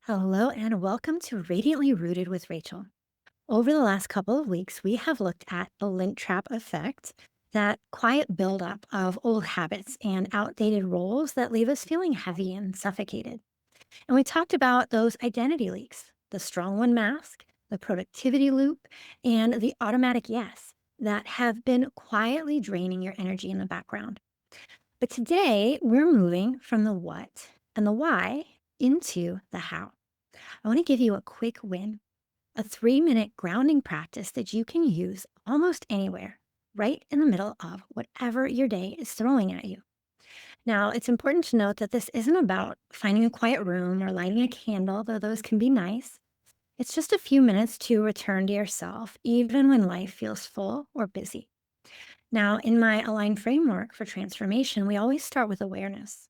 Hello and welcome to Radiantly Rooted with Rachel. Over the last couple of weeks, we have looked at the lint trap effect, that quiet buildup of old habits and outdated roles that leave us feeling heavy and suffocated. And we talked about those identity leaks, the strong one mask, the productivity loop, and the automatic yes that have been quietly draining your energy in the background. But today, we're moving from the what and the why into the how. I want to give you a quick win, a 3-minute grounding practice that you can use almost anywhere, right in the middle of whatever your day is throwing at you. Now, it's important to note that this isn't about finding a quiet room or lighting a candle, though those can be nice. It's just a few minutes to return to yourself, even when life feels full or busy. Now, in my Align framework for transformation, we always start with awareness.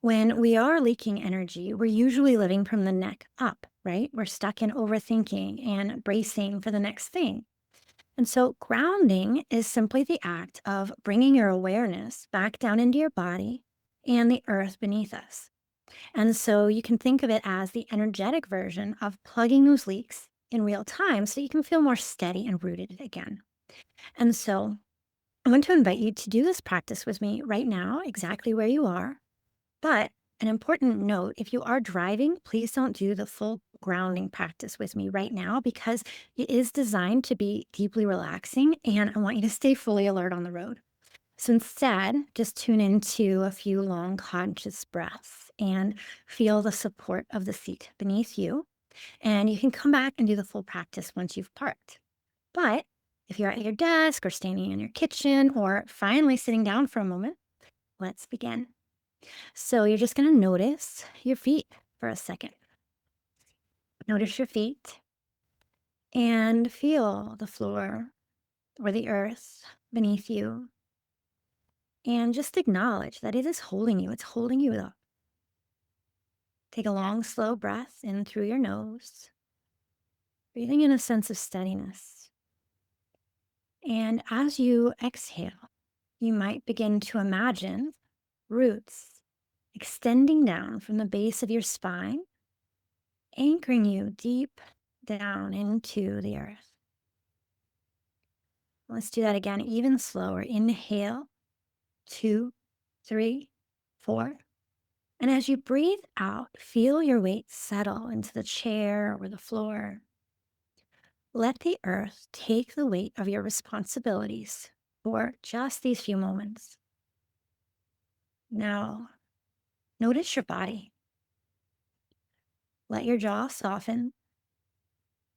When we are leaking energy, we're usually living from the neck up, right? We're stuck in overthinking and bracing for the next thing. And so, grounding is simply the act of bringing your awareness back down into your body and the earth beneath us. And so, you can think of it as the energetic version of plugging those leaks in real time so you can feel more steady and rooted again. And so, I want to invite you to do this practice with me right now, exactly where you are. But an important note, if you are driving, please don't do the full grounding practice with me right now because it is designed to be deeply relaxing and I want you to stay fully alert on the road. So instead, just tune into a few long conscious breaths and feel the support of the seat beneath you. And you can come back and do the full practice once you've parked. But if you're at your desk or standing in your kitchen or finally sitting down for a moment, let's begin. So you're just going to notice your feet for a second. Notice your feet and feel the floor or the earth beneath you. And just acknowledge that it is holding you. It's holding you up. Take a long, slow breath in through your nose, breathing in a sense of steadiness. And as you exhale, you might begin to imagine roots extending down from the base of your spine, anchoring you deep down into the earth. Let's do that again, even slower. Inhale, 2, 3, 4. And as you breathe out, feel your weight settle into the chair or the floor. Let the earth take the weight of your responsibilities for just these few moments. Now, notice your body. Let your jaw soften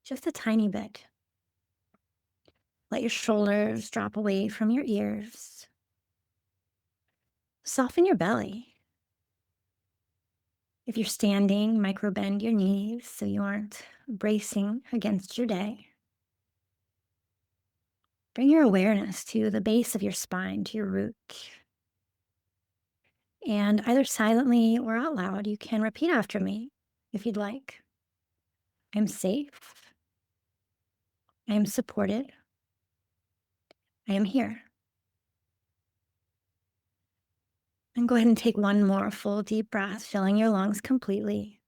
just a tiny bit. Let your shoulders drop away from your ears. Soften your belly. If you're standing, micro bend your knees so you aren't bracing against your day. Bring your awareness to the base of your spine, to your root. And either silently or out loud, you can repeat after me if you'd like. I'm safe. I am supported. I am here. And go ahead and take one more full deep breath, filling your lungs completely.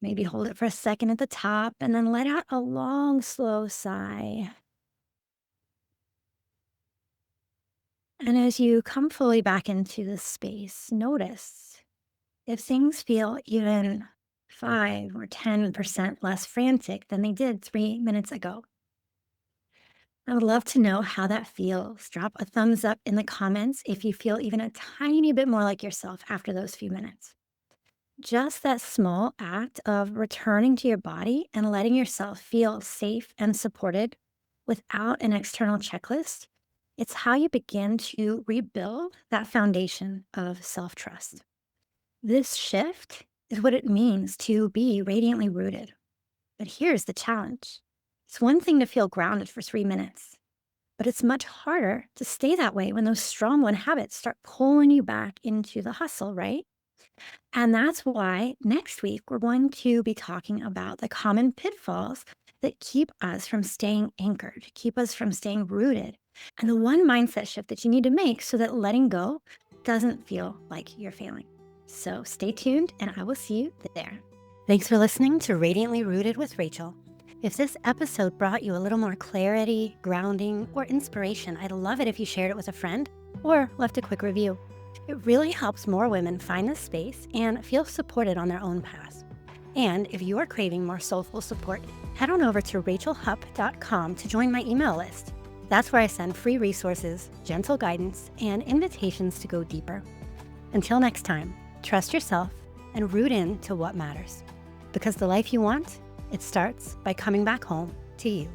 Maybe hold it for a second at the top and then let out a long, slow sigh. And as you come fully back into this space, notice if things feel even 5 or 10% less frantic than they did 3 minutes ago. I would love to know how that feels. Drop a thumbs up in the comments if you feel even a tiny bit more like yourself after those few minutes. Just that small act of returning to your body and letting yourself feel safe and supported without an external checklist, it's how you begin to rebuild that foundation of self trust. This shift is what it means to be radiantly rooted. But here's the challenge, it's one thing to feel grounded for 3 minutes, but it's much harder to stay that way when those strong one habits start pulling you back into the hustle, right? And that's why next week we're going to be talking about the common pitfalls that keep us from staying anchored, keep us from staying rooted, and the one mindset shift that you need to make so that letting go doesn't feel like you're failing. So stay tuned and I will see you there. Thanks for listening to Radiantly Rooted with Rachel. If this episode brought you a little more clarity, grounding, or inspiration, I'd love it if you shared it with a friend or left a quick review. It really helps more women find this space and feel supported on their own paths. And if you are craving more soulful support, head on over to rachelhupp.com to join my email list. That's where I send free resources, gentle guidance, and invitations to go deeper. Until next time, trust yourself and root in to what matters. Because the life you want, it starts by coming back home to you.